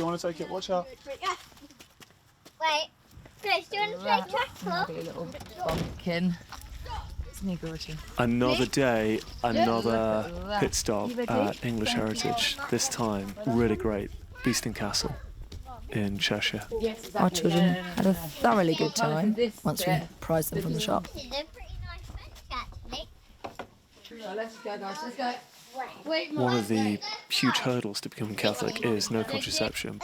You want to take it? Watch out. Wait, Grace, do you want to play tackle? Maybe a little bumpkin. Isn't he gorgeous? Another day, another pit stop at English Heritage. This time, really great. Beeston Castle in Cheshire. Our children had a thoroughly good time once we prized them from the shop. This is a pretty nice bench, actually. Let's go, guys. Let's go. One of the huge hurdles to becoming Catholic is no contraception.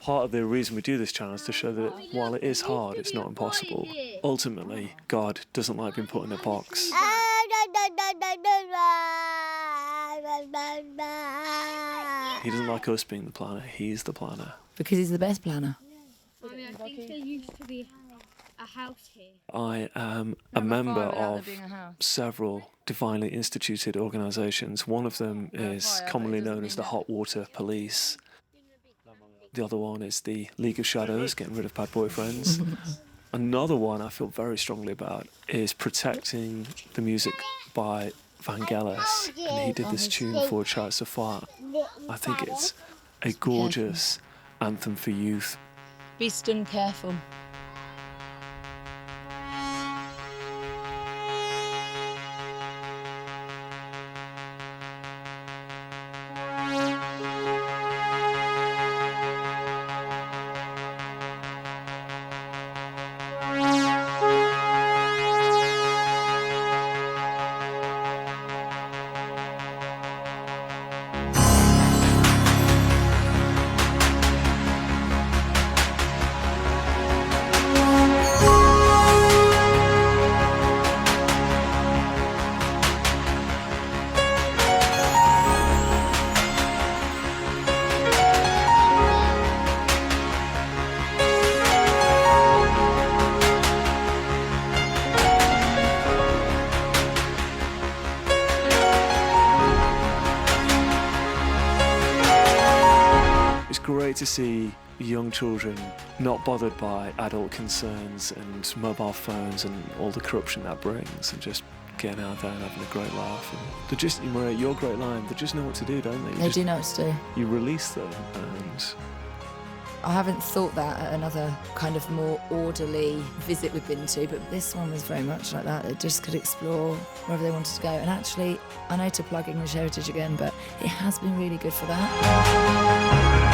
Part of the reason we do this channel is to show that while it is hard, it's not impossible. Ultimately, God doesn't like being put in a box. He doesn't like us being the planner, he's the planner. Because he's the best planner. I mean, I think there used to be a house here. I am a member of several divinely instituted organisations. One of them is commonly known as the Hot Water Police. The other one is the League of Shadows, getting rid of bad boyfriends. Another one I feel very strongly about is protecting the music by Vangelis. And he did this tune for Chariots of Fire. I think it's a gorgeous anthem for youth. Be stun careful. Great to see young children not bothered by adult concerns and mobile phones and all the corruption that brings, and just getting out there and having a great laugh. And they're just, Maria, your great line, they just know what to do, don't they? They do know what to do. You release them, and I haven't thought that at another kind of more orderly visit we've been to, but this one was very much like that. It just could explore wherever they wanted to go. And actually, I know to plug English Heritage again, but it has been really good for that.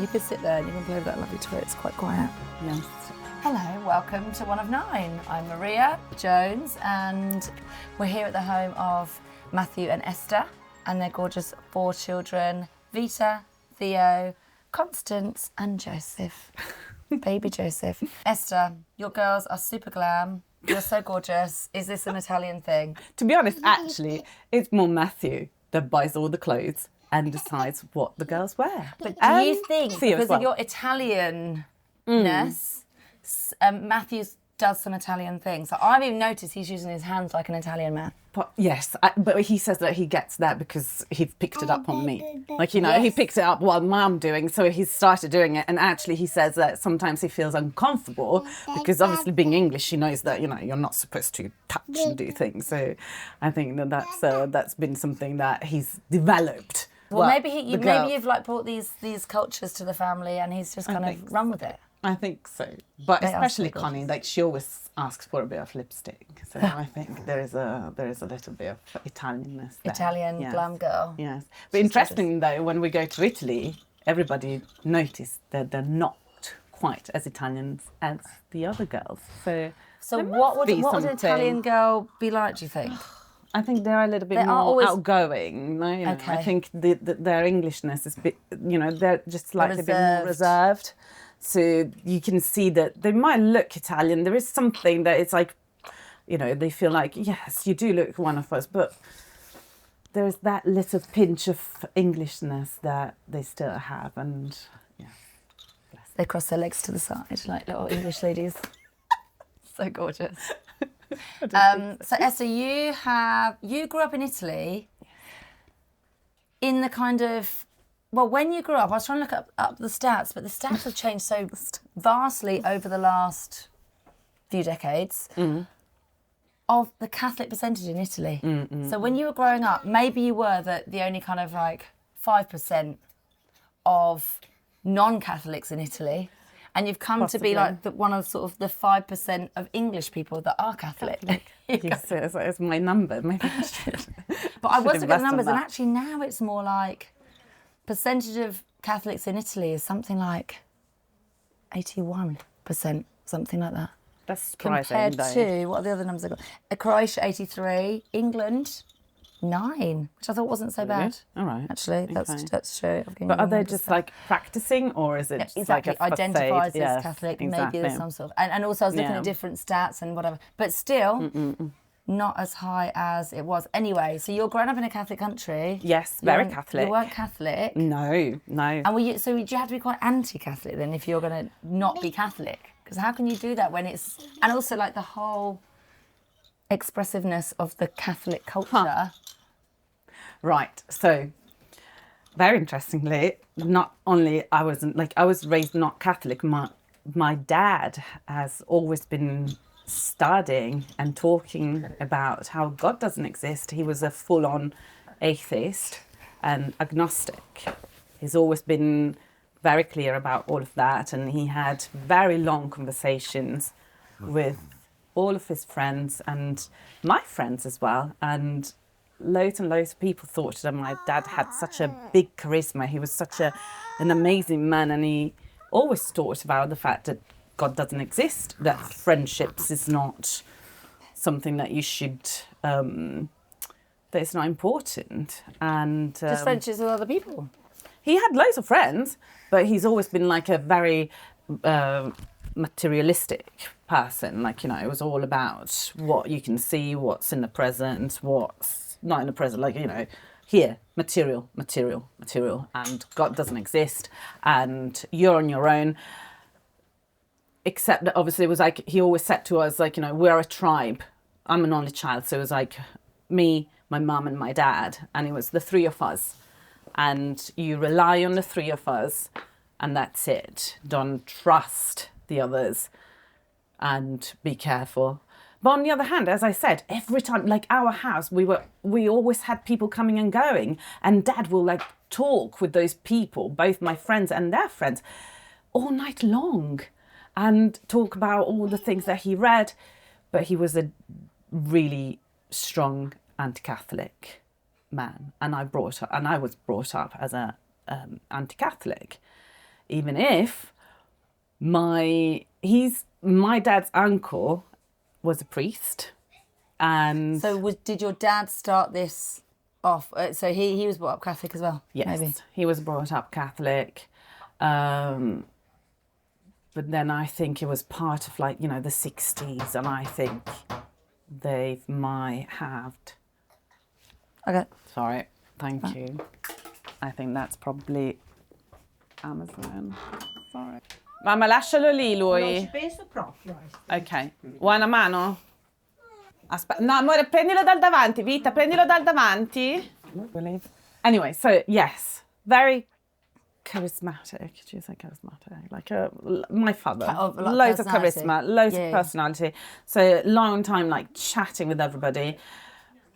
You could sit there and you can play with that lovely toy. It's quite quiet. Yes. Hello, welcome to One of Nine. I'm Maria Jones and we're here at the home of Matthew and Esther and their gorgeous 4 children, Vita, Theo, Constance and Joseph. Baby Joseph. Esther, your girls are super glam. You're so gorgeous. Is this an Italian thing? To be honest, actually, it's more Matthew that buys all the clothes and decides what the girls wear. But do you think, Theo because as well. of your Italianness, Matthews does some Italian things? So I've even noticed he's using his hands like an Italian man. But yes, but he says that he gets that because he picked it up on me. Like, you know, he Yes. picked it up while Mum doing, so he started doing it. And actually he says that sometimes he feels uncomfortable because obviously being English, he knows that, you know, you're not supposed to touch and do things. So I think that that's been something that he's developed. Well, maybe you've like brought these cultures to the family, and he's just kind of run with it. I think so, but especially Connie, like she always asks for a bit of lipstick. So I think there is a little bit of Italianness there. Italian glam girl. Yes, but interesting though, when we go to Italy, everybody noticed that they're not quite as Italian as the other girls. So what would an Italian girl be like, do you think? I think they're a little bit more outgoing. Okay. I think their Englishness is a bit, they're just slightly a bit more reserved. So you can see that they might look Italian. There is something that it's like, they feel like, yes, you do look one of us, but there's that little pinch of Englishness that they still have. And yeah. They cross their legs to the side like little English ladies. So gorgeous. So Esther, you grew up in Italy in the kind of, well, when you grew up, I was trying to look up the stats, but the stats have changed so vastly over the last few decades of the Catholic percentage in Italy. So when you were growing up, maybe you were the only kind of like 5% of non-Catholics in Italy. And you've come to be like one of sort of the 5% of English people that are Catholic. It's my number. Maybe I should. But I was looking at the numbers, and actually now it's more like percentage of Catholics in Italy is something like 81%, something like that. That's surprising. Compared to, what are the other numbers I got? Croatia 83, England 9, which I thought wasn't so bad. All right. Actually, that's true. But are they just like practicing, or is it just exactly like a identifies as Catholic? Exactly. Maybe there's some sort of, and also I was looking at different stats and whatever, but still not as high as it was. Anyway, so you're growing up in a Catholic country. Yes, very Catholic. You weren't Catholic. No. And so do you have to be quite anti-Catholic then if you're going to not be Catholic? Because how can you do that when it's, and also like the whole expressiveness of the Catholic culture. Right, so very interestingly, not only I was raised not Catholic, my dad has always been studying and talking about how God doesn't exist. He was a full-on atheist and agnostic. He's always been very clear about all of that, and he had very long conversations with all of his friends and my friends as well, and loads of people thought that my dad had such a big charisma. He was such an amazing man, and he always talked about the fact that God doesn't exist, that friendships is not something that you should, that it's not important. And just friendships with other people. He had loads of friends, but he's always been like a very materialistic person. Like, it was all about what you can see, what's in the present, what's not in the present, like, here, material, and God doesn't exist, and you're on your own. Except that obviously it was like, he always said to us, like, we're a tribe. I'm an only child, so it was like me, my mum and my dad, and it was the three of us. And you rely on the three of us, and that's it. Don't trust the others, and be careful. But on the other hand, as I said, every time, like our house, we always had people coming and going, and Dad will like talk with those people, both my friends and their friends, all night long, and talk about all the things that he read. But he was a really strong anti-Catholic man, and I was brought up as a anti-Catholic, even if my dad's uncle was a priest. And so did your dad start this off? So he was brought up Catholic as well? Yes, maybe. He was brought up Catholic. But then I think it was part of like, the 60s, and I think they might have... Okay. Sorry, thank you. I think that's probably Amazon. Sorry. Mamma, lascialo lì lui. Non ci penso proprio. Ok. Vuoi una mano? Aspetta. No, amore, prendilo dal davanti. Vita, prendilo dal davanti. Anyway, so yes, very charismatic. Do you say charismatic? Like my father. Loads of charisma, loads of personality. So long time like chatting with everybody.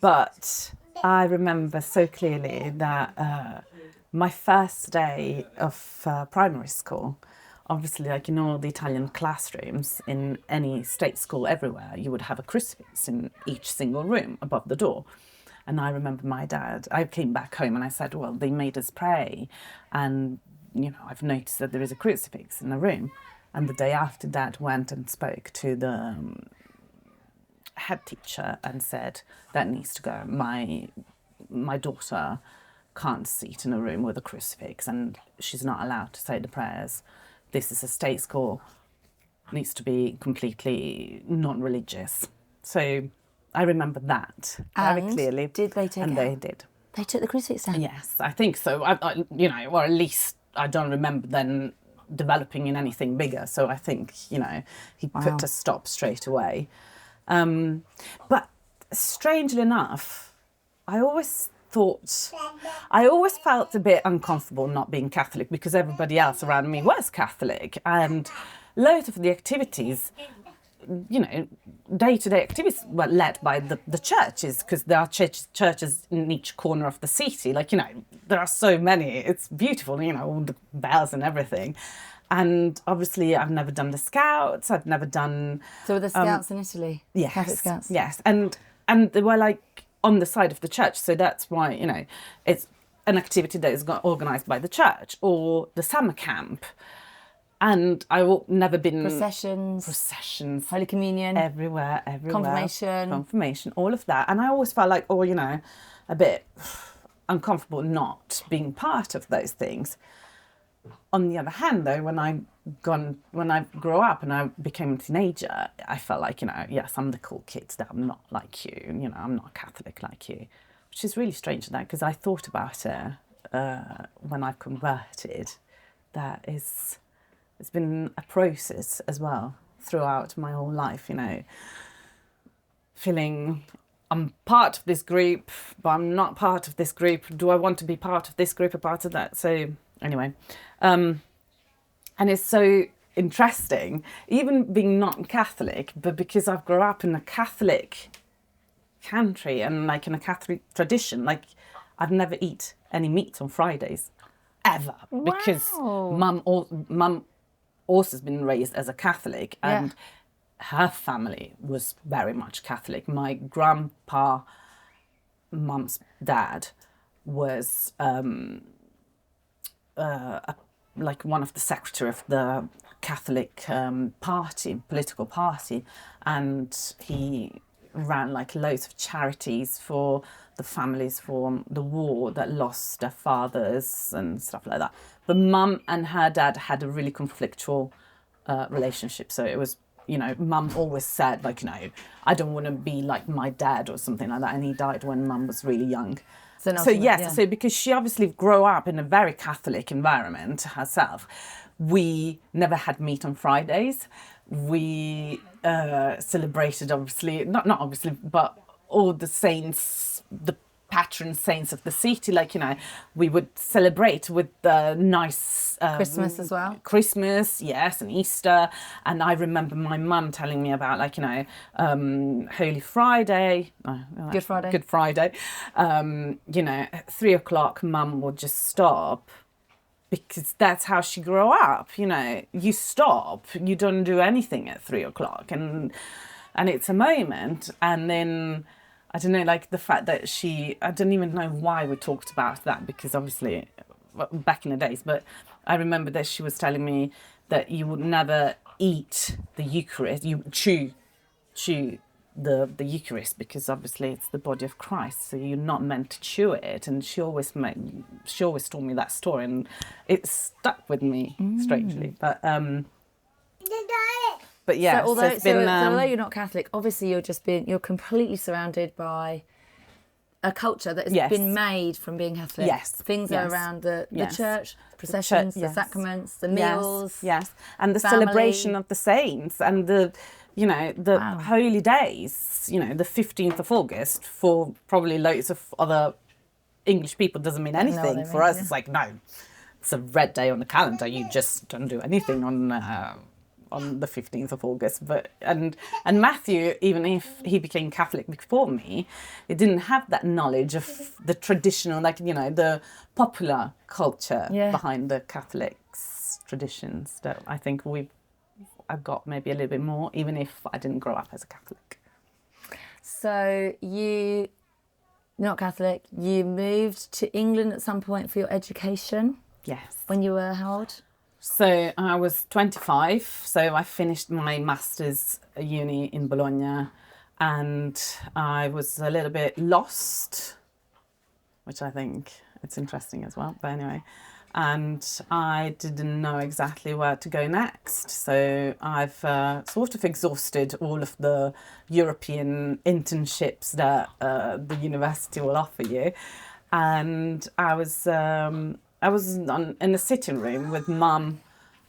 But I remember so clearly that my first day of primary school, obviously, like in all the Italian classrooms, in any state school everywhere, you would have a crucifix in each single room above the door. And I remember my dad, I came back home and I said, well, they made us pray. And, I've noticed that there is a crucifix in the room. And the day after, Dad went and spoke to the head teacher and said, that needs to go. My daughter can't sit in a room with a crucifix and she's not allowed to say the prayers. This is a state school, needs to be completely non-religious. So I remember that very clearly. Did they take it? And they did. They took the crucifix down? Yes, I think so. Or at least I don't remember then developing in anything bigger. So I think, he put a stop straight away. But strangely enough, I always felt a bit uncomfortable not being Catholic because everybody else around me was Catholic, and loads of the activities, day-to-day activities were led by the churches, because there are churches in each corner of the city. There are so many. It's beautiful, all the bells and everything. And obviously I've never done the Scouts. I've never done... So were the Scouts in Italy? Yes. Catholic Scouts? Yes. And they were on the side of the church. So that's why, it's an activity that is organised by the church, or the summer camp. And I've never been... Processions. Holy Communion. Everywhere. Confirmation, all of that. And I always felt like, a bit uncomfortable not being part of those things. On the other hand, though, when I grew up and I became a teenager, I felt like, yes, I'm the cool kid, that I'm not like you, I'm not Catholic like you, which is really strange now, because I thought about it when I converted. It's been a process as well throughout my whole life, feeling I'm part of this group, but I'm not part of this group. Do I want to be part of this group or part of that? So anyway, and it's so interesting, even being not Catholic, but because I've grown up in a Catholic country and in a Catholic tradition, I've never eat any meat on Fridays, ever. Wow. Because mum also has been raised as a Catholic, and her family was very much Catholic. My grandpa, mum's dad, was one of the secretary of the Catholic political party, and he ran loads of charities for the families from the war that lost their fathers and stuff like that. But mum and her dad had a really conflictual relationship. So it was, mum always said, I don't want to be like my dad or something like that. And he died when mum was really young. So because she obviously grew up in a very Catholic environment herself, we never had meat on Fridays. We celebrated, obviously, not obviously, but all the saints, the patron saints of the city. We would celebrate with the nice... Christmas as well? Christmas, yes, and Easter. And I remember my mum telling me about, Holy Friday. Good Friday. Good Friday. 3:00, mum would just stop, because that's how she grew up. You stop, you don't do anything at 3:00, and it's a moment. And then I don't know, the fact that I don't even know why we talked about that, because obviously back in the days, but I remember that she was telling me that you would never eat the Eucharist, you chew the Eucharist, because obviously it's the body of Christ, so you're not meant to chew it. And she always told me that story, and it stuck with me strangely. But yeah, so although you're not Catholic, obviously you're completely surrounded by a culture that has been made from being Catholic. Yes. Things are around the church, processions, the sacraments, the meals. Yes. And the family. celebration of the saints, and the holy days, the 15th of August, for probably loads of other English people doesn't mean anything. For us, it's no, it's a red day on the calendar. You just don't do anything on on the 15th of August. But and Matthew, even if he became Catholic before me, he didn't have that knowledge of the traditional, like, you know, the popular culture behind the Catholics' traditions that I think I've got maybe a little bit more, even if I didn't grow up as a Catholic. So you're not Catholic, you moved to England at some point for your education? Yes. When you were how old? So I was 25, so I finished my master's at uni in Bologna, and I was a little bit lost, which I think it's interesting as well, but anyway. And I didn't know exactly where to go next. So I've sort of exhausted all of the European internships that the university will offer you. And I was in a sitting room with Mum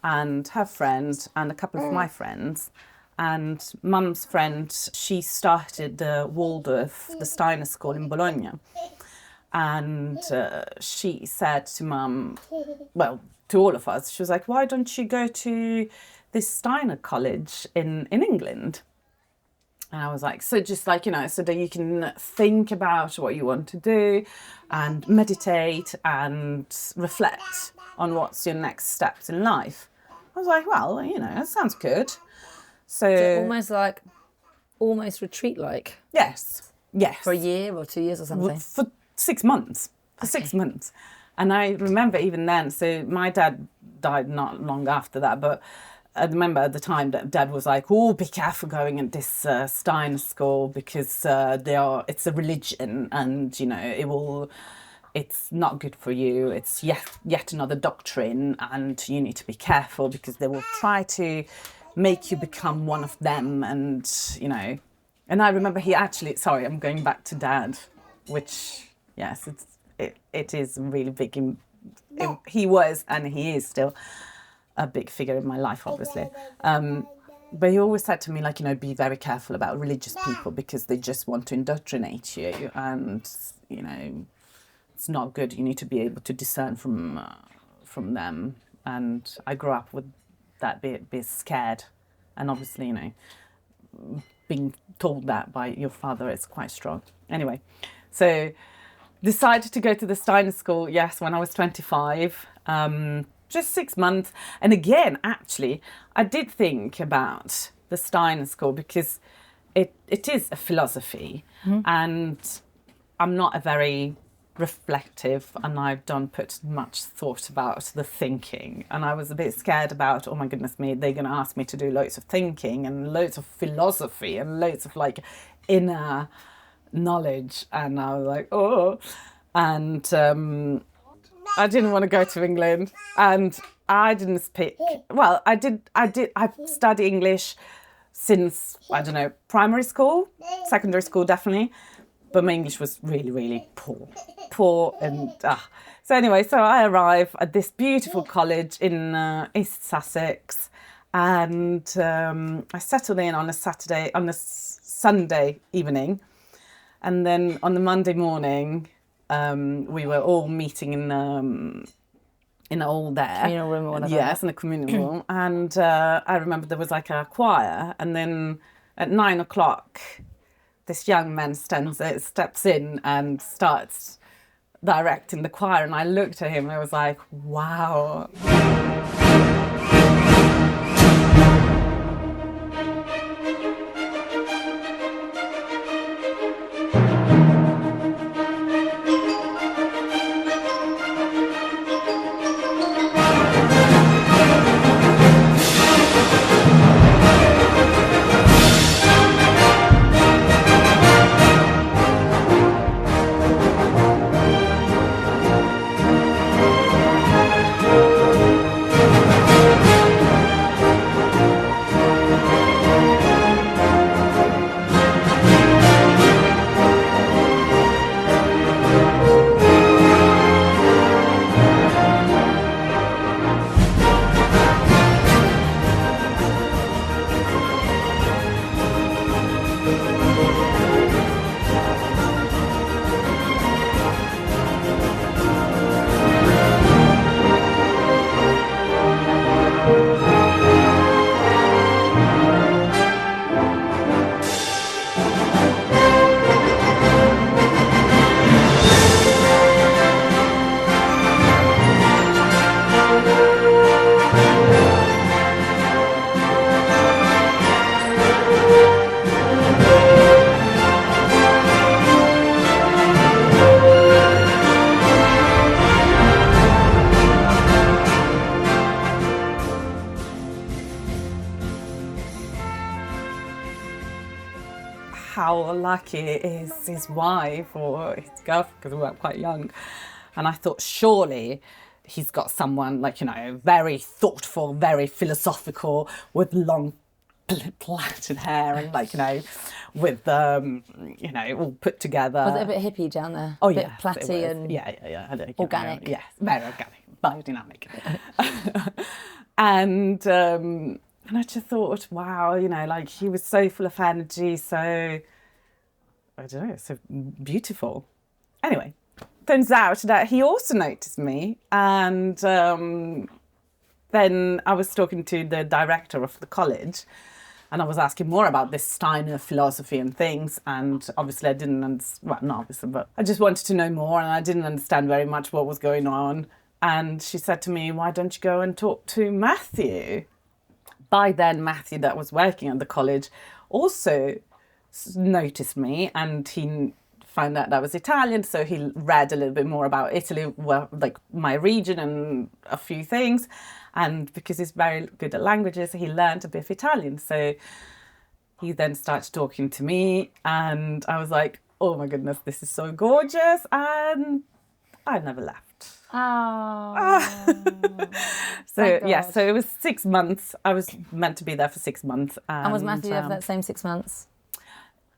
and her friend and a couple of my friends. And Mum's friend, she started the Waldorf, the Steiner School in Bologna. And she said to Mum, well, to all of us, she was like, why don't you go to this Steiner college in England? And I was like, so just like, you know, so that you can think about what you want to do and meditate and reflect on what's your next steps in life. I was like, well, you know, that sounds good. So almost retreat-like? Yes. For a year or 2 years or something? For 6 months. For 6 months. And I remember even then, so my dad died not long after that, but I remember at the time that Dad was like, oh, be careful going at this Steiner school because it's a religion and, you know, it's not good for you. It's yet another doctrine and you need to be careful because they will try to make you become one of them and, you know. And I remember sorry, I'm going back to Dad, which... Yes, it is really big. He was, and he is still, a big figure in my life, obviously. But he always said to me, like, you know, be very careful about religious people because they just want to indoctrinate you, and you know, it's not good. You need to be able to discern from them. And I grew up with that bit scared, and obviously, you know, being told that by your father is quite strong. Anyway, so. Decided to go to the Steiner School, yes, when I was 25, just 6 months. And again, actually, I did think about the Steiner School because it is a philosophy and I'm not a very reflective and I don't put much thought about the thinking. And I was a bit scared about, oh my goodness me, they're going to ask me to do loads of thinking and loads of philosophy and loads of like inner... knowledge, and I was like, oh, and I didn't want to go to England, and I didn't speak. Well, I studied English since I don't know primary school, secondary school definitely, but my English was really, really poor, and so anyway, so I arrived at this beautiful college in East Sussex, and I settled in on a Sunday evening. And then on the Monday morning, we were all meeting in all there. Communal room or whatever. Yes, in a communal room. And I remember there was like a choir. And then at 9 o'clock, this young man steps in and starts directing the choir. And I looked at him and I was like, wow. how lucky is his wife or his girlfriend, because we were quite young. And I thought, surely he's got someone like, very thoughtful, very philosophical, with long plaited hair and with all put together. Was it a bit hippie down there? Oh, a bit yeah, platty and organic. Yes, very organic, biodynamic. And I just thought, wow, he was so full of energy, so I don't know, so beautiful. Anyway, turns out that he also noticed me, and then I was talking to the director of the college, and I was asking more about this Steiner philosophy and things, and obviously I didn't understand, well, not obviously, but I just wanted to know more, and I didn't understand very much what was going on. And she said to me, why don't you go and talk to Matthew? By then, Matthew, that was working at the college, also noticed me, and he found out that I was Italian, so he read a little bit more about Italy, well, like my region and a few things. And because he's very good at languages, he learned a bit of Italian. So he then started talking to me, and I was like, oh my goodness, this is so gorgeous. And I never left. Oh. So, yeah, so it was 6 months. I was meant to be there for 6 months. And was Matthew there for that same 6 months?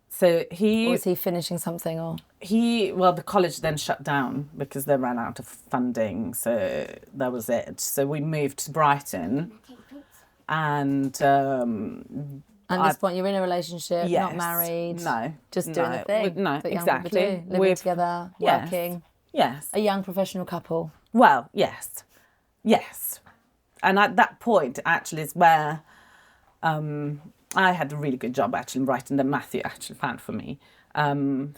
So Or was he finishing something? Or the college then shut down because they ran out of funding. So that was it. So we moved to Brighton. And at this point, you're in a relationship, not married. No. Just doing the thing. No, that young exactly. people do, living together, working. Yes. A young professional couple. Well, yes. Yes. And at that point, actually, is where I had a really good job, actually, in Brighton that Matthew actually found for me.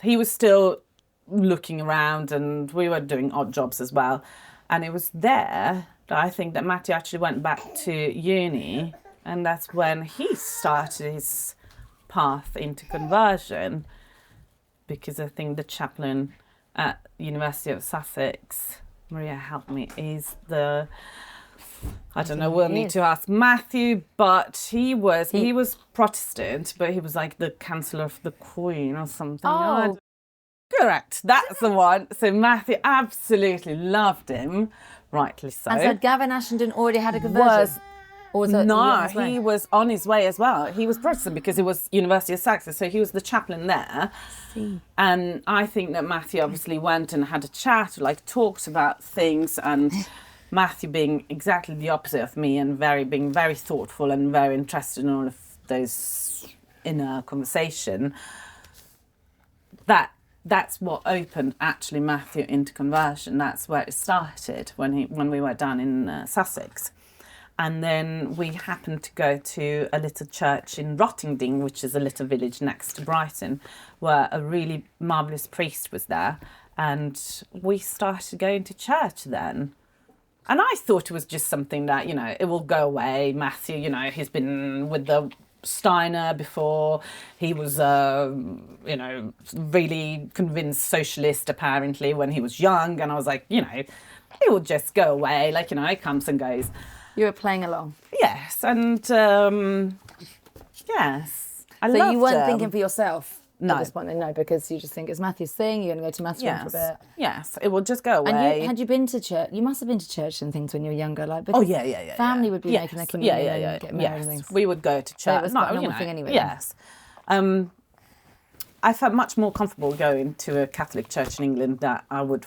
He was still looking around, and we were doing odd jobs as well. And it was there that I think that Matthew actually went back to uni, and that's when he started his path into conversion, because I think the chaplain at University of Sussex, Maria, help me, is the... I don't know, we'll need to ask Matthew, but he was Protestant, but he was like the Chancellor of the Queen or something. Oh. Correct, that's the one. So Matthew absolutely loved him, rightly so. And so had Gavin Ashenden already had a conversion? He was on his way as well. He was Protestant because it was University of Sussex, so he was the chaplain there. And I think that Matthew obviously went and had a chat, talked about things, and Matthew being exactly the opposite of me and being very thoughtful and very interested in all of those inner conversation, that's what opened actually Matthew into conversion. That's where it started when we were down in Sussex. And then we happened to go to a little church in Rottingdean, which is a little village next to Brighton, where a really marvellous priest was there. And we started going to church then. And I thought it was just something that, it will go away. Matthew, he's been with the Steiner before. He was, really convinced socialist, apparently, when he was young. And I was like, it will just go away. It comes and goes. You were playing along. Yes, and yes, I loved So you weren't him. thinking for yourself No. at this point, no, because you just think it's Matthew's thing. You're going to go to Matthew for a bit. Yes, it will just go away. And had you been to church? You must have been to church and things when you were younger, because family would be making their communion and get married and things. We would go to church. So it was quite a normal thing anyway. Yes. I felt much more comfortable going to a Catholic church in England than I would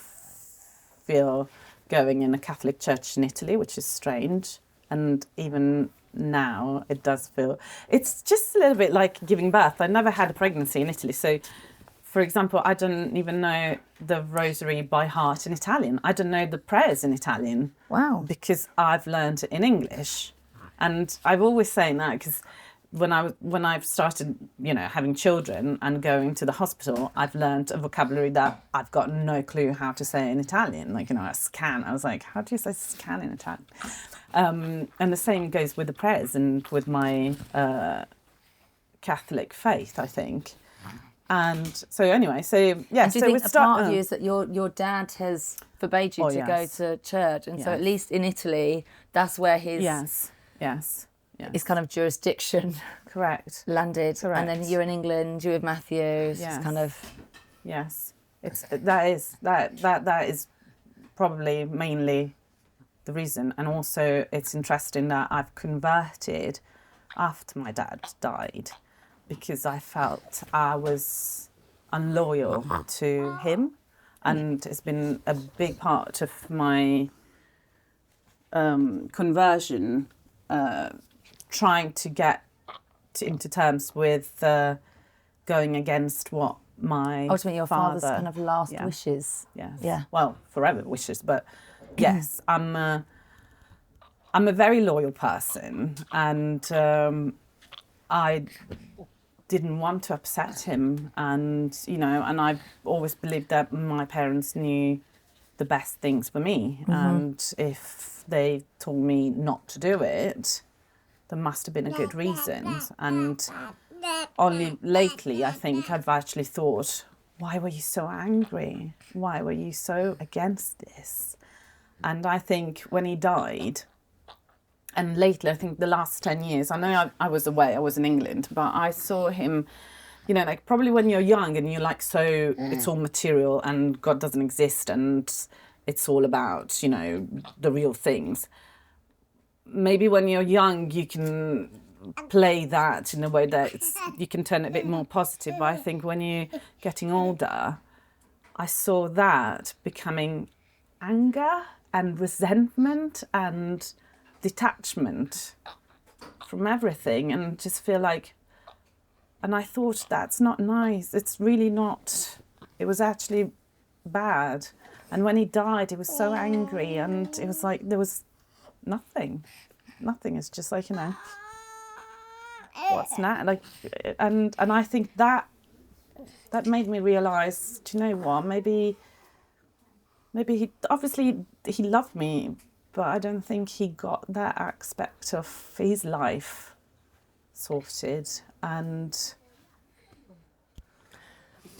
feel going in a Catholic church in Italy, which is strange. And even now it does feel, it's just a little bit like giving birth. I never had a pregnancy in Italy. So, for example, I don't even know the rosary by heart in Italian. I don't know the prayers in Italian. Wow. Because I've learned it in English. And I've always saying that because when I've started, having children and going to the hospital, I've learned a vocabulary that I've got no clue how to say in Italian. A scan. I was like, how do you say scan in Italian? And the same goes with the prayers and with my Catholic faith, I think. And so anyway, so yeah. And do you think a part of you is that your dad has forbade you to go to church, and so at least in Italy, that's where his Yes. his kind of jurisdiction Correct. landed. Correct. And then you're in England, you're with Matthew. It's Yes. kind of... Yes. That is probably mainly the reason. And also it's interesting that I've converted after my dad died because I felt I was unloyal to him, and it's been a big part of my conversion, trying to get into terms with going against what my Ultimately, your father's father, kind of last yeah. wishes. Yes. Yeah. Well, forever wishes, but yes, I'm a very loyal person, and I didn't want to upset him, and and I've always believed that my parents knew the best things for me, and if they told me not to do it, there must have been a good reason. And only lately, I think I've actually thought, why were you so angry? Why were you so against this? And I think when he died, and lately, I think the last 10 years, I know I was away, I was in England, but I saw him, like probably when you're young and you're like, so it's all material and God doesn't exist and it's all about, the real things. Maybe when you're young, you can play that in a way that you can turn it a bit more positive. But I think when you're getting older, I saw that becoming anger and resentment and detachment from everything, and just feel like, and I thought that's not nice. It's really not. It was actually bad. And when he died, he was so angry, and it was like there was nothing. Nothing. It's just like, what's that? Like, and I think that made me realise, do you know what? Maybe he obviously he loved me, but I don't think he got that aspect of his life sorted. And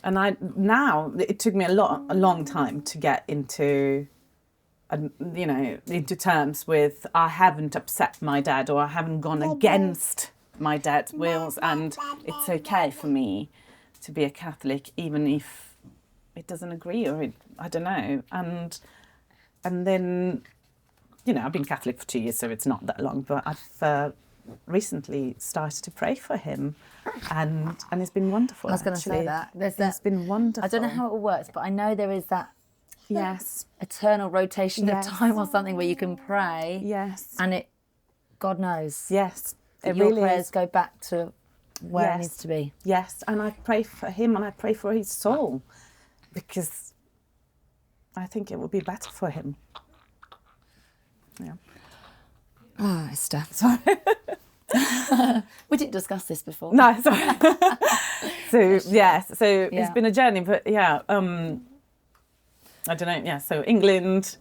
now it took me a long time to get into terms with, I haven't upset my dad, or I haven't gone against my dad's wills, and it's okay for me to be a Catholic even if it doesn't agree, or I don't know. And then I've been Catholic for 2 years, so it's not that long, but I've recently started to pray for him, and it's been wonderful. I was going to say that. It's been wonderful. I don't know how it works, but I know there is that yes eternal rotation Yes. of time or something where you can pray. Yes. And God knows. Yes. That It your really prayers is. go back to where it Yes. needs to be. Yes, and I pray for him, and I pray for his soul, because I think it will be better for him. Yeah. Oh, Esther. Sorry. We didn't discuss this before. No, sorry. So it's been a journey, but I don't know. Yeah, so England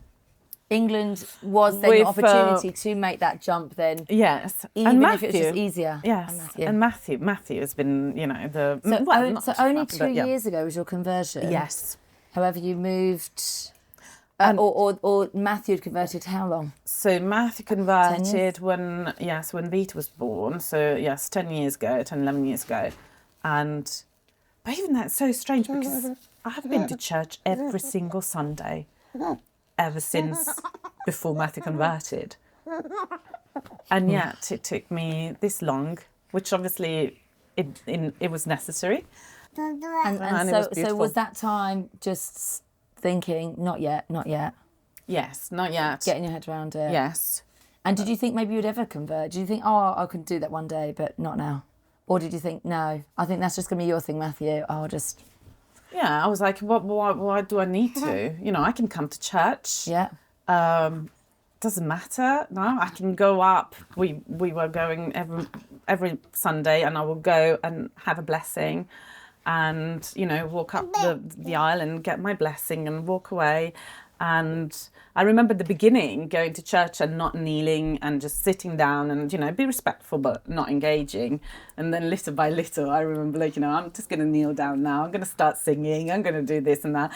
was then with, your opportunity to make that jump then. Yes, Even and if Matthew, it was just easier. Yes, And Matthew. and Matthew has been, the So, not so just only Matthew, 2 but, yeah. years ago was your conversion. Yes. However, you moved, or Matthew had converted how long? So Matthew converted when Vita was born. So yes, 10 years ago, 11 years ago. But even that's so strange, because I have been to church every single Sunday ever since before Matthew converted. And yet it took me this long, which obviously it was necessary. And it was so beautiful. was that time just thinking, not yet, Yes, not yet. getting your head around it? Yes. And did you think maybe you'd ever convert? Did you think, I could do that one day, but not now? Or did you think, no, I think that's just going to be your thing, Matthew. I'll just... Yeah, I was like, why do I need to? I can come to church. Yeah. Doesn't matter. No, I can go up. We were going every Sunday, and I will go and have a blessing, and walk up the aisle and get my blessing and walk away. And I remember the beginning, going to church and not kneeling and just sitting down and be respectful but not engaging. And then little by little, I remember I'm just going to kneel down now. I'm going to start singing. I'm going to do this and that.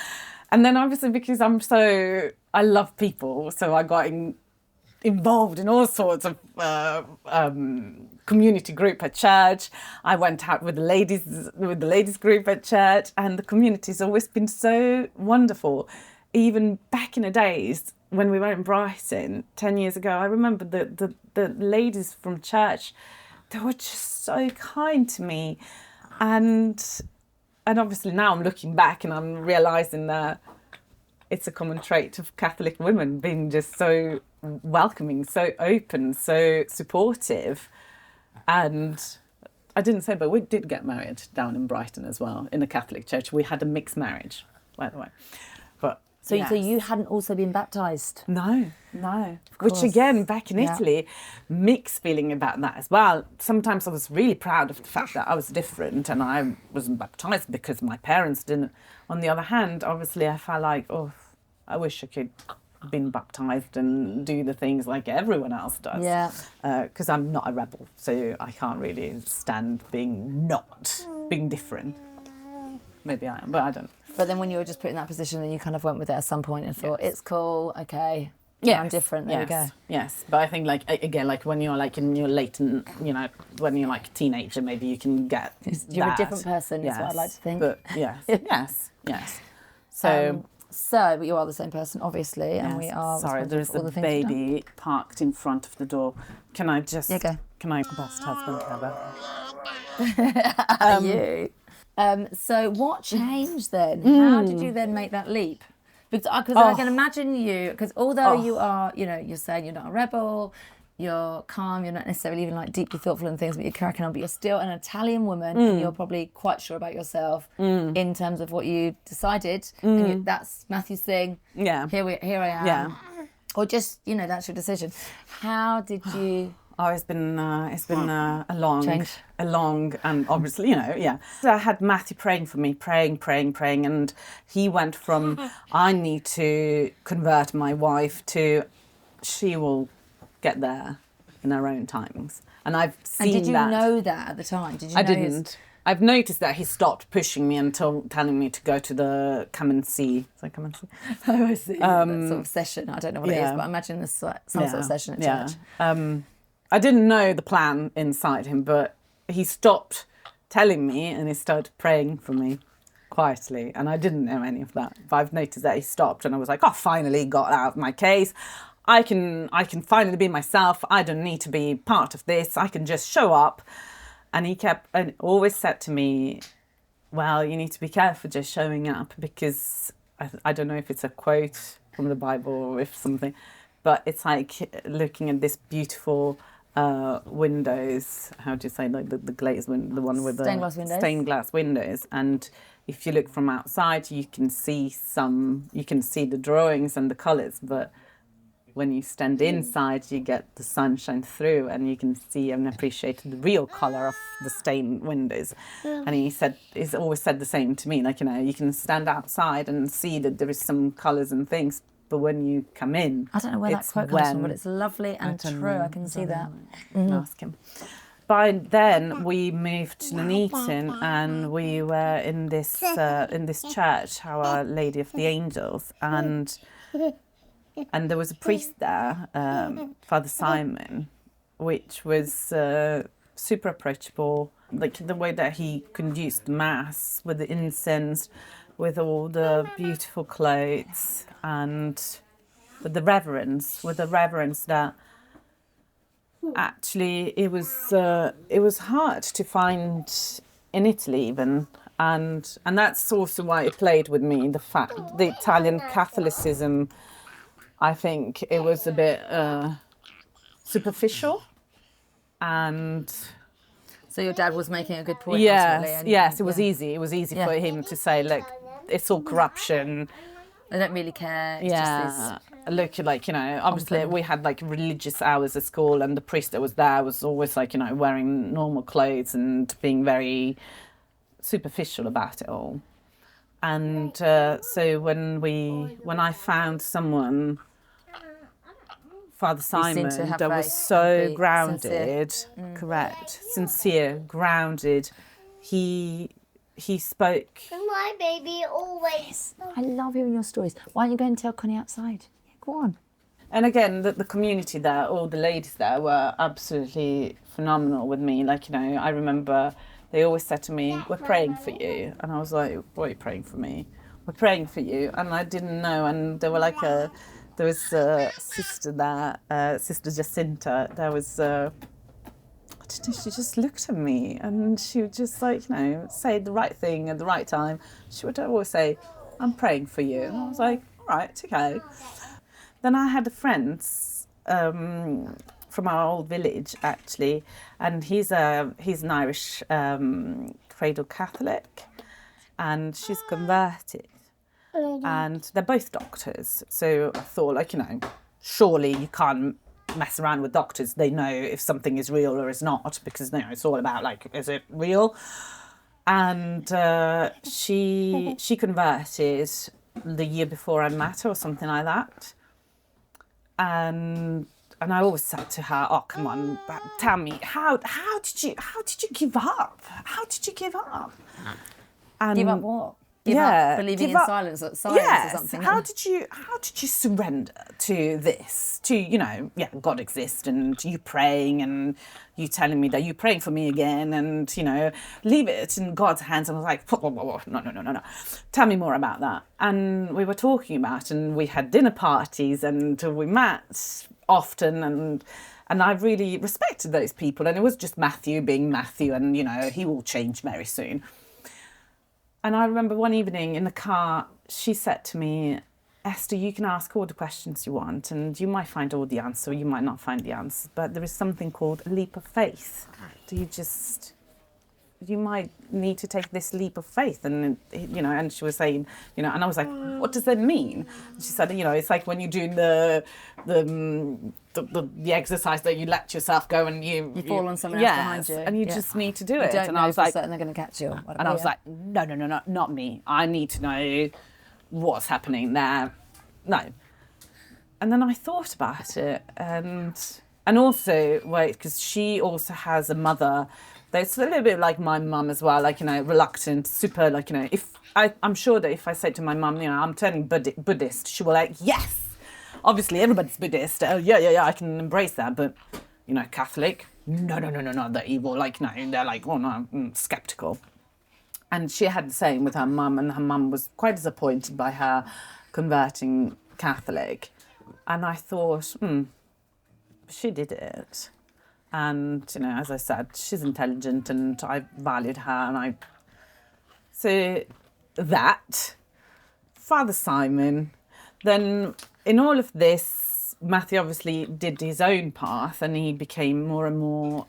And then obviously, because I love people, so I got involved in all sorts of community group at church. I went out with the ladies group at church, and the community's always been so wonderful. Even back in the days when we were in Brighton 10 years ago, I remember the ladies from church, they were just so kind to me. And obviously now I'm looking back and I'm realising that it's a common trait of Catholic women, being just so welcoming, so open, so supportive. And I didn't say, but we did get married down in Brighton as well, in a Catholic church. We had a mixed marriage, by the way. But So yes. you hadn't also been baptised? No. Which again, back in Italy, mixed feeling about that as well. Sometimes I was really proud of the fact that I was different and I wasn't baptised because my parents didn't. On the other hand, obviously I felt like, oh, I wish I could have been baptised and do the things like everyone else does. Yeah. Because I'm not a rebel, so I can't really stand being different. Maybe I am, but I don't. But then when you were just put in that position, then you kind of went with it at some point and thought, it's cool, okay, I'm different, there we go. Yes, but I think like, again, like when you're like in your late, when you're like a teenager, maybe you can get You're that. a different person, is what I'd like to think. But yes. So, but you are the same person, obviously, and we are sorry, there is responsible a for all the things you've done. baby parked in front of the door. Can I just... Yeah, go. Can I bust husband cover? You. So what changed then? How did you then make that leap? Because I can imagine you, because although you are, you're saying you're not a rebel, you're calm, you're not necessarily even like deeply thoughtful in things, but you're cracking on, but you're still an Italian woman and you're probably quite sure about yourself in terms of what you decided. And that's Matthew's thing. Yeah. Here I am. Yeah. Or just, that's your decision. How did you... Oh, it's been a long, Change. And obviously, So I had Matthew praying for me, praying, and he went from I need to convert my wife to she will get there in her own times, and I've seen that. And did you know that at the time? Did you? I didn't. I've noticed that he stopped pushing me until telling me to go to the come and see. So come and see. Oh, I see. That sort of session. I don't know what it is, but I imagine there's some sort of session at church. I didn't know the plan inside him, but he stopped telling me and he started praying for me quietly. And I didn't know any of that. But I've noticed that he stopped and I was like, oh, finally got out of my case. I can finally be myself. I don't need to be part of this. I can just show up. And he kept and always said to me, well, you need to be careful just showing up, because I don't know if it's a quote from the Bible or if something, but it's like looking at this beautiful windows, how do you say, like the glazed window, the one with the stained glass windows, and if you look from outside you can see the drawings and the colours, but when you stand inside you get the sunshine through and you can see and appreciate the real colour of the stained windows. And he's always said the same to me, like, you can stand outside and see that there is some colours and things, but when you come in, I don't know where that quote comes from, but it's lovely and true. I can see that. Ask him. By then, we moved to Nuneaton, and we were in this church, Our Lady of the Angels, and there was a priest there, Father Simon, which was super approachable. Like the way that he conducted mass with the incense, with all the beautiful clothes, and with the reverence that actually it was hard to find in Italy even, and that's also why it played with me, the fact the Italian Catholicism. I think it was a bit superficial, and so your dad was making a good point. Yes, it was easy. It was easy for him to say, look, it's all corruption. They don't really care. It's just this look, like, obviously we had like religious hours at school, and the priest that was there was always like, wearing normal clothes and being very superficial about it all. And so when I found someone, Father Simon, that was so grounded, correct, sincere, grounded. He spoke. My baby always. I love hearing your stories. Why don't you go and tell Connie outside? Yeah, go on. And again, the community there, all the ladies there were absolutely phenomenal with me. Like, you know, I remember they always said to me, "We're praying for you." And I was like, "What are you praying for me?" "We're praying for you." And I didn't know. And there were like there was a sister there, Sister Jacinta. There was, I don't know, she just looked at me and she would just like, you know, say the right thing at the right time. She would always say, "I'm praying for you." And I was like, "All right, okay." Then I had a friend from our old village, actually, and he's an Irish cradle Catholic, and she's converted, and they're both doctors. So I thought, like, you know, surely you can't mess around with doctors. They know if something is real or is not, because, you know, it's all about, like, is it real? And she converted the year before I met her or something like that. And I always said to her, "Oh, come on, tell me, how did you give up? How did you give up?" And Give up what? Give yeah, up believing give in up- silence or yes, something. How did you surrender to this? To, you know, yeah, God exists, and you praying, and you telling me that you praying for me again, and, you know, leave it in God's hands. And I was like, whoa, no. Tell me more about that. And we were talking about, and we had dinner parties, and we met often, and I really respected those people. And it was just Matthew being Matthew, and, you know, he will change very soon. And I remember one evening in the car, she said to me, "Esther, you can ask all the questions you want, and you might find all the answer, you might not find the answer, but there is something called a leap of faith. You might need to take this leap of faith." And, you know, and she was saying, you know, and I was like, "What does that mean?" She said, "You know, it's like when you're doing the exercise that you let yourself go and you fall on someone else behind you. and you just need to do it." Don't And know I was for like, certain they're going to catch you. and I was like, no, not me. I need to know what's happening there. No. And then I thought about it, and also, wait, because she also has a mother that's a little bit like my mum as well, like, you know, reluctant, super, like, you know, I'm sure that if I say to my mum, you know, I'm turning Buddhist, she will like, yes, obviously everybody's Buddhist. Yeah, I can embrace that. But, you know, Catholic, no, they're evil. Like, no, they're like, oh no, skeptical. And she had the same with her mum, and her mum was quite disappointed by her converting Catholic. And I thought, she did it. And, you know, as I said, she's intelligent, and I valued her. So that, Father Simon, then in all of this, Matthew obviously did his own path, and he became more and more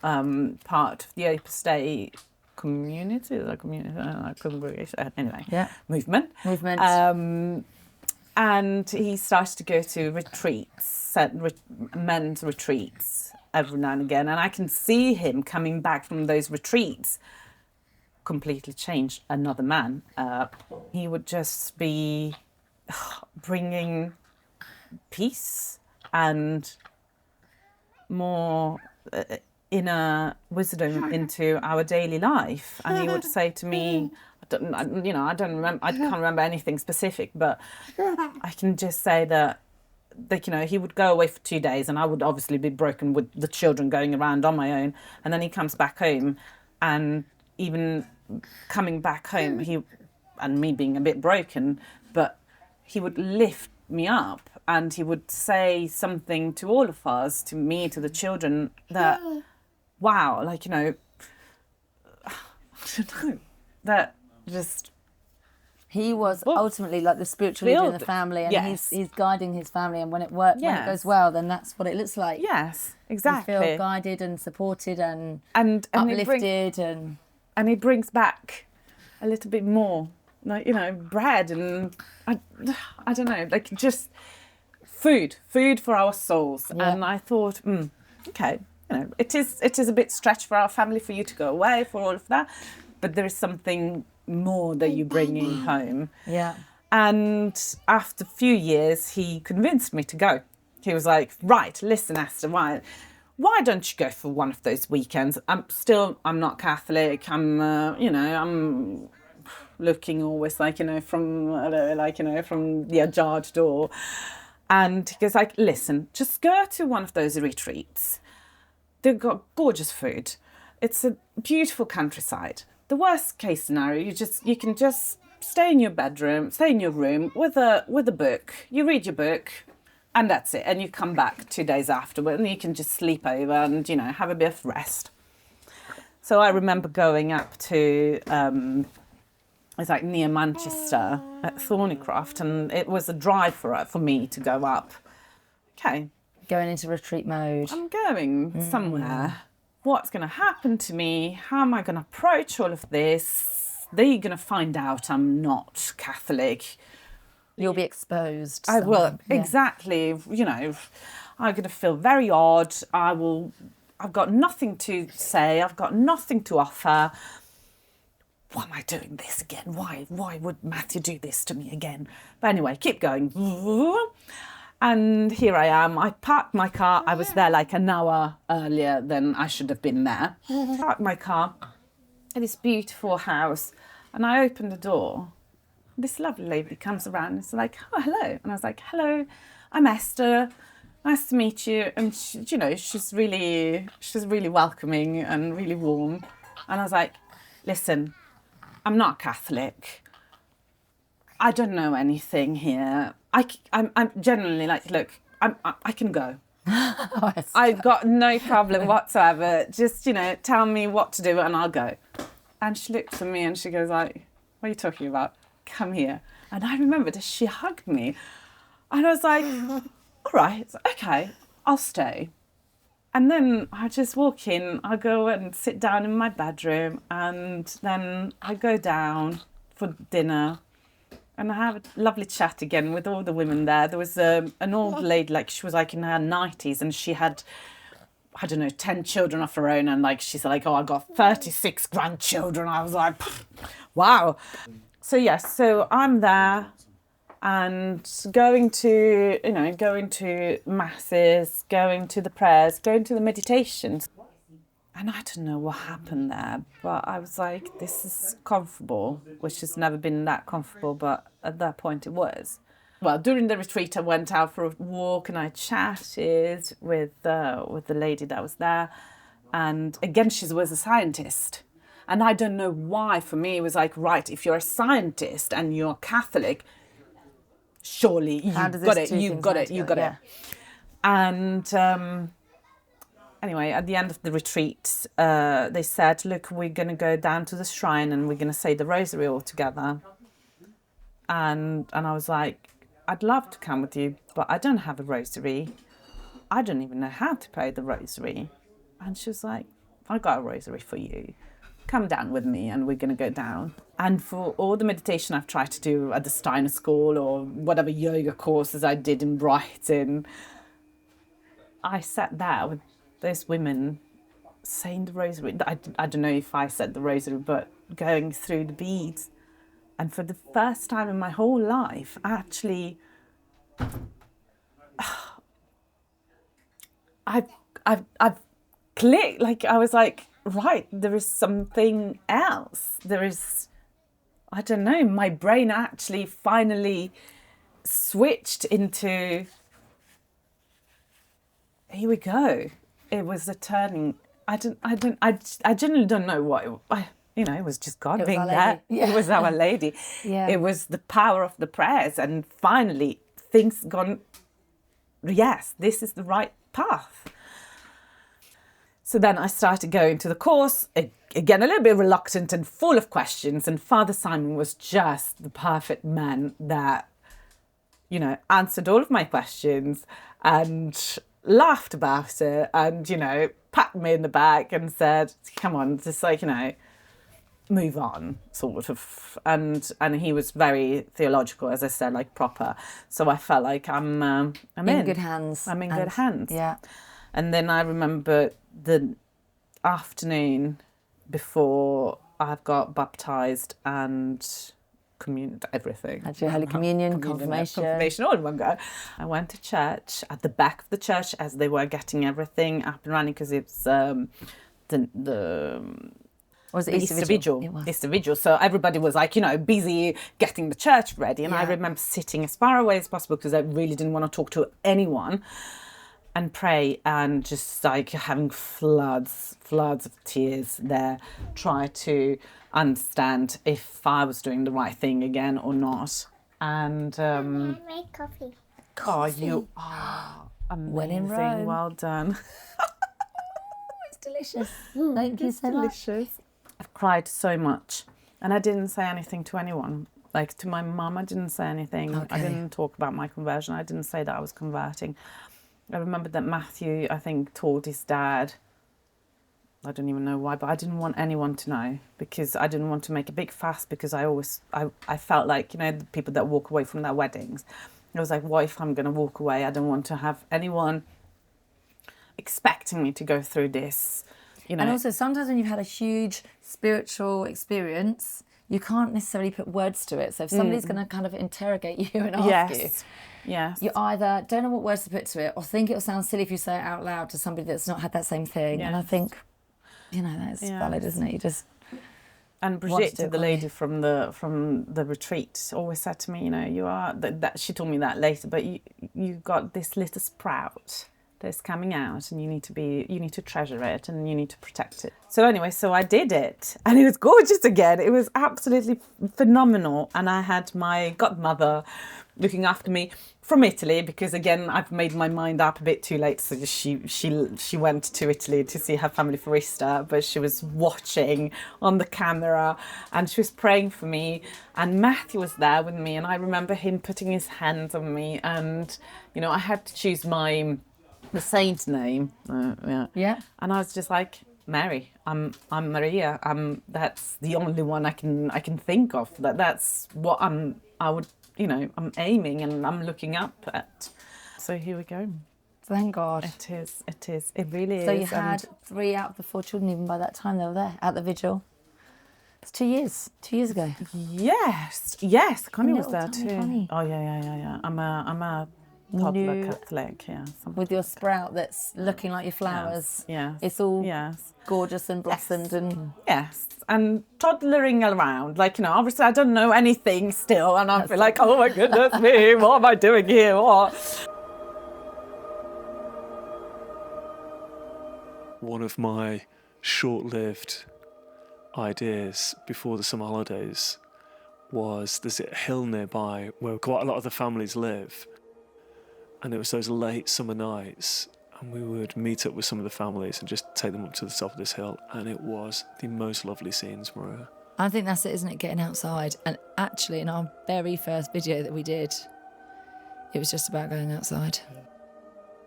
part of the Opus Dei community, congregation, anyway, movement. And he started to go to retreats, men's retreats, every now and again. And I can see him coming back from those retreats completely changed, another man. He would just be bringing peace and more inner wisdom into our daily life. And he would say to me, I can't remember anything specific, but I can just say that, like, you know, he would go away for 2 days, and I would obviously be broken with the children going around on my own. And then he comes back home, and even coming back home, and me being a bit broken, but he would lift me up, and he would say something to all of us, to me, to the children, that, wow, like, you know, I don't know, that just... He was ultimately like the spiritual leader in the family, and he's guiding his family, and when it works, when it goes well, then that's what it looks like. Yes, exactly. You feel guided and supported and uplifted, and he brings back a little bit more, like, you know, bread, and I don't know, like, just food for our souls. Yeah. And I thought, okay, you know, it is a bit stretched for our family for you to go away for all of that, but there is something more that you bring in home. Yeah. And after a few years, he convinced me to go. He was like, right, listen, Esther, why don't you go for one of those weekends? I'm not Catholic. I'm looking always, like, you know, from the ajar door. And he goes like, listen, just go to one of those retreats. They've got gorgeous food. It's a beautiful countryside. The worst case scenario, you can just stay in your bedroom, stay in your room with a book. You read your book, and that's it. And you come back 2 days afterward, and you can just sleep over and, you know, have a bit of rest. So I remember going up to, it's like near Manchester at Thornycroft, and it was a drive for me to go up. Okay. Going into retreat mode. I'm going somewhere. What's going to happen to me? How am I going to approach all of this? They're going to find out I'm not Catholic. You'll be exposed. I will, somewhere. Yeah. exactly. You know, I'm going to feel very odd. I've got nothing to say. I've got nothing to offer. Why am I doing this again? Why would Matthew do this to me again? But anyway, keep going. And here I am. I parked my car. I was there like an hour earlier than I should have been there. Parked my car at this beautiful house, and I opened the door. This lovely lady comes around and is like, oh, hello. And I was like, hello, I'm Esther. Nice to meet you. And she, you know, she's really welcoming and really warm. And I was like, listen, I'm not Catholic. I don't know anything here. I'm generally like, look, I can go. I've got no problem whatsoever. Just, you know, tell me what to do and I'll go. And she looked at me and she goes like, what are you talking about? Come here. And I remember that she hugged me. And I was like, all right, okay, I'll stay. And then I just walk in, I go and sit down in my bedroom, and then I go down for dinner. And I have a lovely chat again with all the women there. There was an old lady, like she was like in her 90s, and she had, I don't know, 10 children of her own. And like she's like, oh, I got 36 grandchildren. I was like, wow. So yes, so I'm there and going to masses, going to the prayers, going to the meditations. And I don't know what happened there, but I was like, this is comfortable, which has never been that comfortable, but at that point it was. Well, during the retreat, I went out for a walk and I chatted with the lady that was there. And again, she was a scientist. And I don't know why, for me, it was like, right, if you're a scientist and you're Catholic, surely you've got it. And anyway, at the end of the retreat, they said, look, we're going to go down to the shrine and we're going to say the rosary all together. And I was like, I'd love to come with you, but I don't have a rosary. I don't even know how to pray the rosary. And she was like, I got a rosary for you. Come down with me and we're going to go down. And for all the meditation I've tried to do at the Steiner School or whatever yoga courses I did in Brighton, I sat there with those women saying the rosary. I don't know if I said the rosary, but going through the beads. And for the first time in my whole life, actually, I've clicked. Like I was like, right, there is something else. There is, I don't know, my brain actually finally switched into, here we go. It was a turning. I genuinely don't know what, it was just God being there. Yeah. It was Our Lady. Yeah. It was the power of the prayers. And finally, things gone, yes, this is the right path. So then I started going to the course, again, a little bit reluctant and full of questions. And Father Simon was just the perfect man that, answered all of my questions and laughed about it and, patted me in the back and said, come on, just move on, sort of. And he was very theological, as I said, like proper. So I felt like I'm in good hands. I'm in good hands. Yeah. And then I remember the afternoon before I've got baptised and everything. Had your Holy Communion, confirmation. All in one go. I went to church, at the back of the church, as they were getting everything up and running, because it's the Or was it the Easter Vigil? Vigil. Easter Vigil. So everybody was like, busy getting the church ready. And I remember sitting as far away as possible because I really didn't want to talk to anyone and pray, and just like having floods of tears there, try to understand if I was doing the right thing again or not. And I made coffee. oh, you are amazing. When in Rome. Well done. It's delicious. Thank you so much. Delicious. I've cried so much, and I didn't say anything to anyone. Like to my mum, I didn't say anything. I didn't talk about my conversion. I didn't say that I was converting. I remember that Matthew, I think, told his dad. I don't even know why, but I didn't want anyone to know, because I didn't want to make a big fuss, because I felt like, the people that walk away from their weddings, I was like, what if I'm going to walk away? I don't want to have anyone expecting me to go through this, And also, sometimes when you've had a huge spiritual experience, you can't necessarily put words to it. So if somebody's going to kind of interrogate you and ask you, you either don't know what words to put to it, or think it'll sound silly if you say it out loud to somebody that's not had that same thing. Yes. And I think, that's valid, isn't it? You just... And Brigitte, the lady from the retreat, always said to me, you are that. She told me that later, but you got this little sprout that's coming out, and you need to treasure it, and you need to protect it. So anyway, so I did it, and it was gorgeous again. It was absolutely phenomenal, and I had my godmother looking after me from Italy, because again I've made my mind up a bit too late. So she went to Italy to see her family for Easter, but she was watching on the camera, and she was praying for me, and Matthew was there with me, and I remember him putting his hands on me, and I had to choose the saint's name, and I was just like, Mary, I'm Maria. That's the only one I can think of. That's what I'm aiming and I'm looking up at. So here we go. Thank God. It is. It really is. So you had 3 out of the 4 children even by that time they were there at the vigil. It's 2 years. 2 years ago. Yes. Connie was there too. Connie. Oh yeah. I'm a toddler Catholic. Yeah. With your sprout that's looking like your flowers. Yes. It's all gorgeous and blossomed and... Yes, and toddlering around, obviously I don't know anything still, and I feel like, oh my goodness me, what am I doing here, what? One of my short-lived ideas before the summer holidays was there's a hill nearby where quite a lot of the families live, and it was those late summer nights, and we would meet up with some of the families and just take them up to the top of this hill, and it was the most lovely scenes, Maria. I think that's it, isn't it? Getting outside. And actually, in our very first video that we did, it was just about going outside.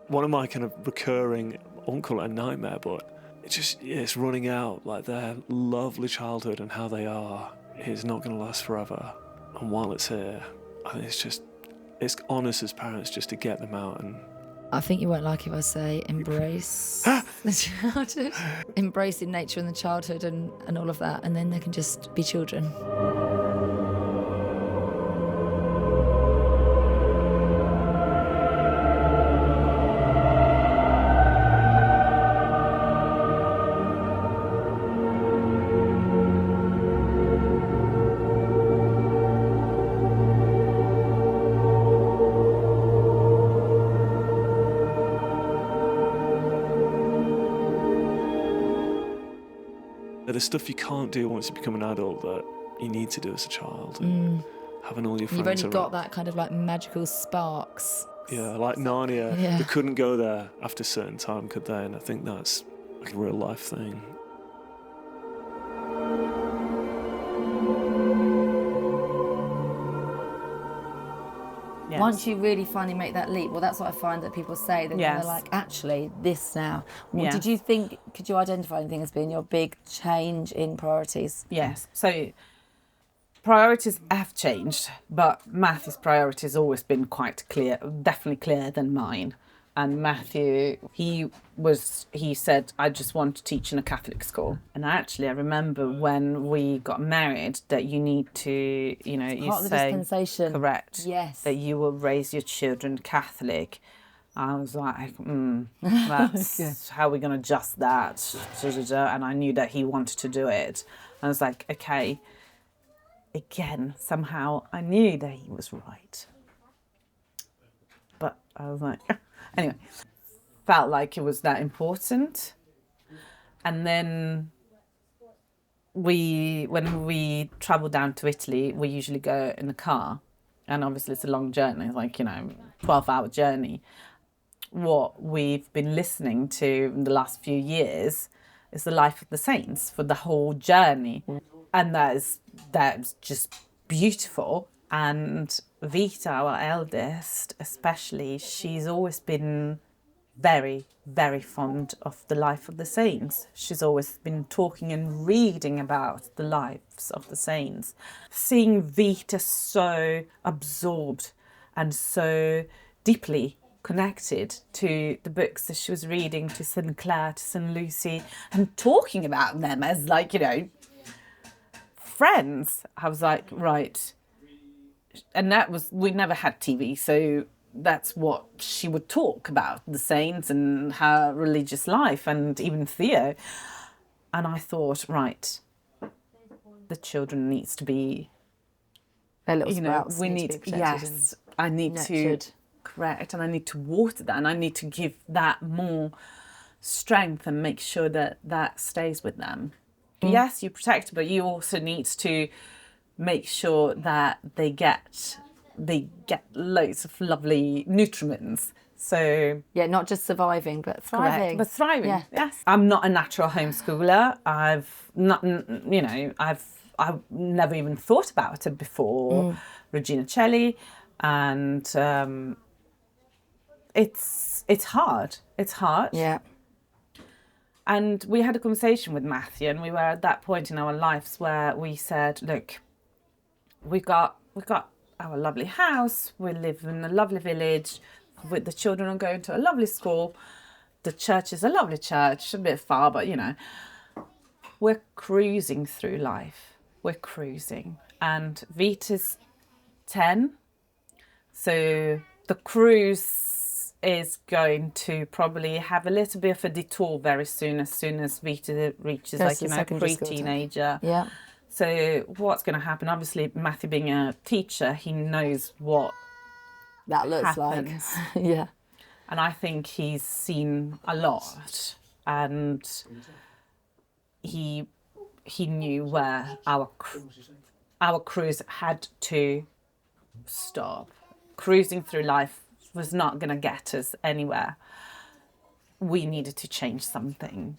One of my kind of recurring, I won't call it a nightmare, but it's running out. Like their lovely childhood and how they are is not going to last forever. And while it's here, I think it's on us as parents just to get them out. And I think you won't like if I say embrace the childhood. Embracing nature and the childhood and all of that, and then they can just be children. There's stuff you can't do once you become an adult that you need to do as a child. And having all your friends You've only got around. that kind of like magical sparks. Yeah, like Narnia. Yeah. They couldn't go there after a certain time, could they? And I think that's like a real life thing. Yes. Once you really finally make that leap, well, that's what I find that people say. That they're like, actually, this now. Well, Yes. Could you identify anything as being your big change in priorities? Yes. So priorities have changed, but Matthew's priorities has always been quite clear, definitely clearer than mine. And Matthew, he said, I just want to teach in a Catholic school. And actually, I remember when we got married that you need to, you Part of the say, dispensation. correct, Yes. that you will raise your children Catholic. I was like, that's how we're going to adjust that. And I knew that he wanted to do it. I was like, okay. Again, somehow I knew that he was right. But I was like, anyway, felt like it was that important. And then when we travel down to Italy, we usually go in the car. And obviously it's a long journey, like, 12-hour journey. What we've been listening to in the last few years is the life of the saints for the whole journey. And that's just beautiful. And Vita, our eldest, especially, she's always been very, very fond of the life of the saints. She's always been talking and reading about the lives of the saints. Seeing Vita so absorbed and so deeply connected to the books that she was reading, to St. Clare, to St. Lucy, and talking about them as, like, friends. I was like, right. And we never had TV, so that's what she would talk about, the saints and her religious life, and even Theo. And I thought, right, the children needs to be, Their little sprouts we need to need, be protected yes, I need nurtured. to, correct, and I need to water that, and I need to give that more strength and make sure that that stays with them. Yes, you protect, but you also need to make sure that they get loads of lovely nutriments. So Yeah, not just surviving, but thriving. correct, but thriving. Yeah. Yes, I'm not a natural homeschooler. I've never even thought about it before Regina Celli, and it's hard. It's hard. Yeah. And we had a conversation with Matthew, and we were at that point in our lives where we said, look, we've got our lovely house, we live in a lovely village, with the children are going to a lovely school, the church is a lovely church, a bit far, but we're cruising through life. We're cruising. And Vita's 10, so the cruise is going to probably have a little bit of a detour very soon as Vita reaches pre-teenager. Yeah. So what's going to happen? Obviously, Matthew being a teacher, he knows what That looks happens. like. Yeah. And I think he's seen a lot, and he knew where our cruise had to stop. Cruising through life was not going to get us anywhere. We needed to change something.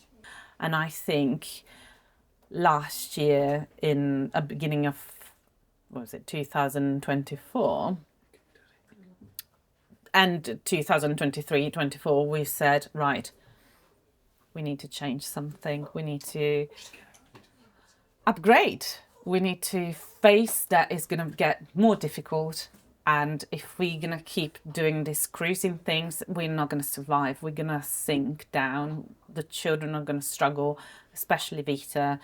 And I think last year, in a beginning of, 2024, and 2023, 24, we said, right, we need to change something. We need to upgrade. We need to face that is going to get more difficult. And if we're going to keep doing this cruising things, we're not going to survive. We're going to sink down. The children are going to struggle, especially Vita,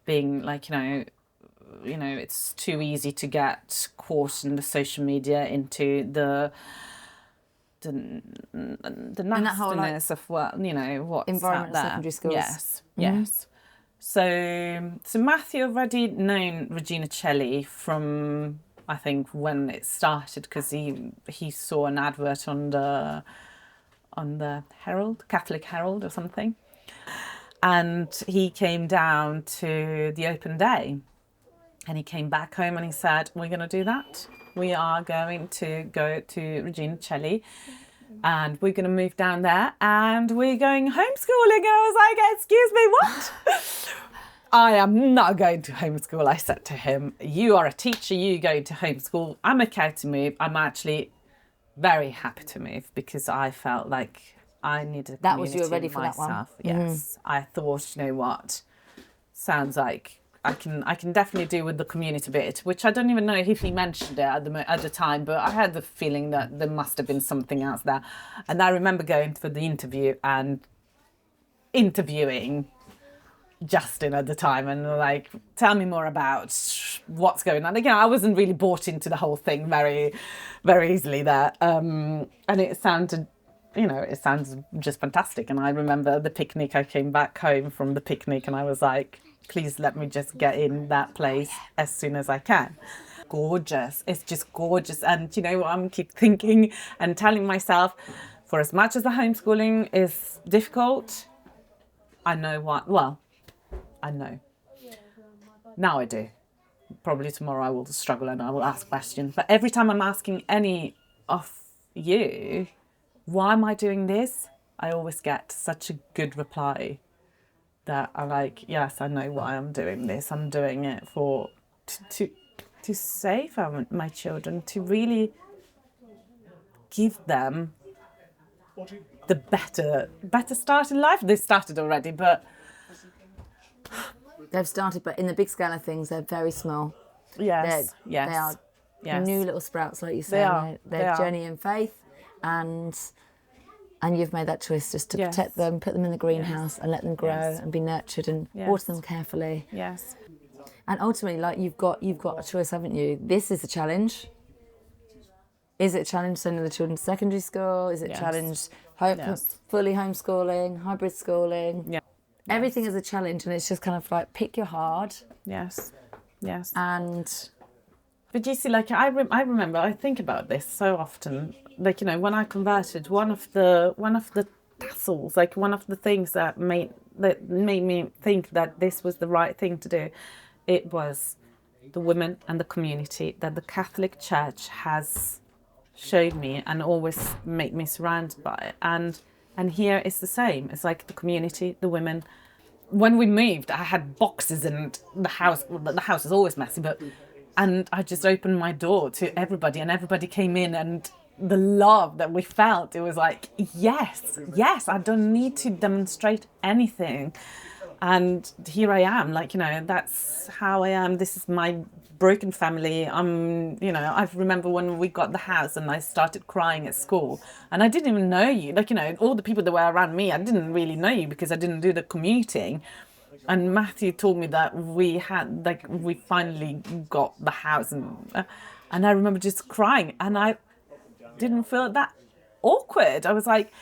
being like, it's too easy to get caught in the social media into the nastiness of what's environment out there. secondary schools. Yes, yes. So Matthew already known Regina Celli from, I think, when it started, because he saw an advert on the Herald, Catholic Herald or something, and he came down to the open day, and he came back home and he said, "We're going to do that. We are going to go to Regina Celli, and we're going to move down there, and we're going homeschooling." And I was like, "Excuse me, what?" "I am not going to homeschool." I said to him, "You are a teacher, you're going to homeschool. I'm okay to move. I'm actually very happy to move, because I felt like I needed a That was you were community ready for that one. myself." Yes. I thought, you know what? Sounds like I can definitely do with the community bit, which I don't even know if he mentioned it at the time, but I had the feeling that there must have been something else there. And I remember going for the interview and interviewing Justin at the time, and like, tell me more about what's going on. Again, I wasn't really bought into the whole thing very, very easily there. And it sounded you know, it sounds just fantastic. And I remember the picnic, I came back home from the picnic and I was like, please let me just get in that place as soon as I can. Gorgeous. It's just gorgeous. And you know what, I'm keep thinking and telling myself, for as much as the homeschooling is difficult, I know now I do. Probably tomorrow I will struggle and I will ask questions. But every time I'm asking any of you, why am I doing this? I always get such a good reply that I'm like, yes, I know why I'm doing this. I'm doing it for to save my children, to really give them the better start in life. They started already, but They've started, but in the big scale of things, they're very small. yes, They are new little sprouts, like you say. They are. They're journey in faith, and you've made that choice just to protect them, put them in the greenhouse, and let them grow and be nurtured and water them carefully. Yes. And ultimately, like you've got a choice, haven't you? This is a challenge. Is it a challenge sending the children to secondary school? Is it a challenge fully homeschooling, hybrid schooling? Yeah. Everything is a challenge, and it's just kind of like pick your hard. Yes. But you see, like I remember, I think about this so often. Like, you know, when I converted, one of the tassels, like one of the things that made me think that this was the right thing to do, it was the women and the community that the Catholic Church has showed me and always made me surrounded by. And here it's the same. It's like the community, the women. When we moved, I had boxes and the house is always messy, and I just opened my door to everybody and everybody came in, and the love that we felt, it was like, yes, I don't need to demonstrate anything. And here I am, like, you know, that's how I am. This is my broken family. You know, I remember when we got the house and I started crying at school and I didn't even know you. Like, you know, all the people that were around me, I didn't really know you because I didn't do the commuting. And Matthew told me that we finally got the house, and I remember just crying, and I didn't feel that awkward. I was like,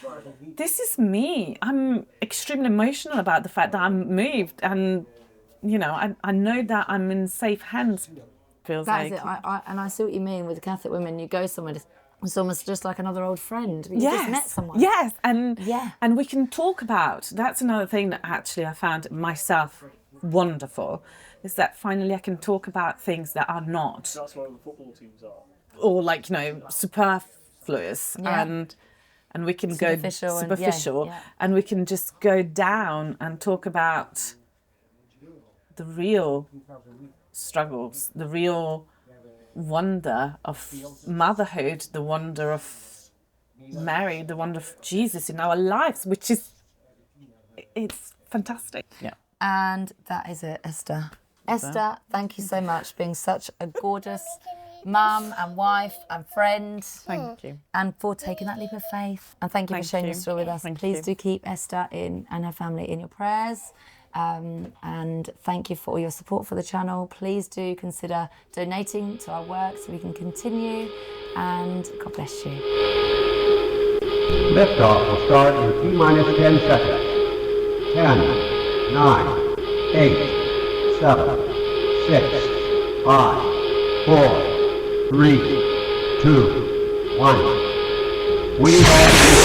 this is me. I'm extremely emotional about the fact that I'm moved, and you know, I know that I'm in safe hands. Feels That like is it. I see what you mean with the Catholic women. You go somewhere, it's almost just like another old friend. You just met someone. Yes, and we can talk about. That's another thing that actually I found myself wonderful, is that finally I can talk about things that are not. That's why the football teams are. Or like, you know, superfluous, and we can go superficial, and we can just go down and talk about the real struggles, the real wonder of motherhood, the wonder of Mary, the wonder of Jesus in our lives, which is, it's fantastic. Yeah. And that is it, Esther. Esther, thank you so much for being such a gorgeous mum and wife and friend. Thank you. And for taking that leap of faith. And thank you for sharing your story with us. Please do keep Esther and her family in your prayers. And thank you for all your support for the channel. Please do consider donating to our work so we can continue. And God bless you. Liftoff will start in T-minus 10 seconds. 10, 9, 8, 7, 6, 5, 4, 3, 2, 1. We have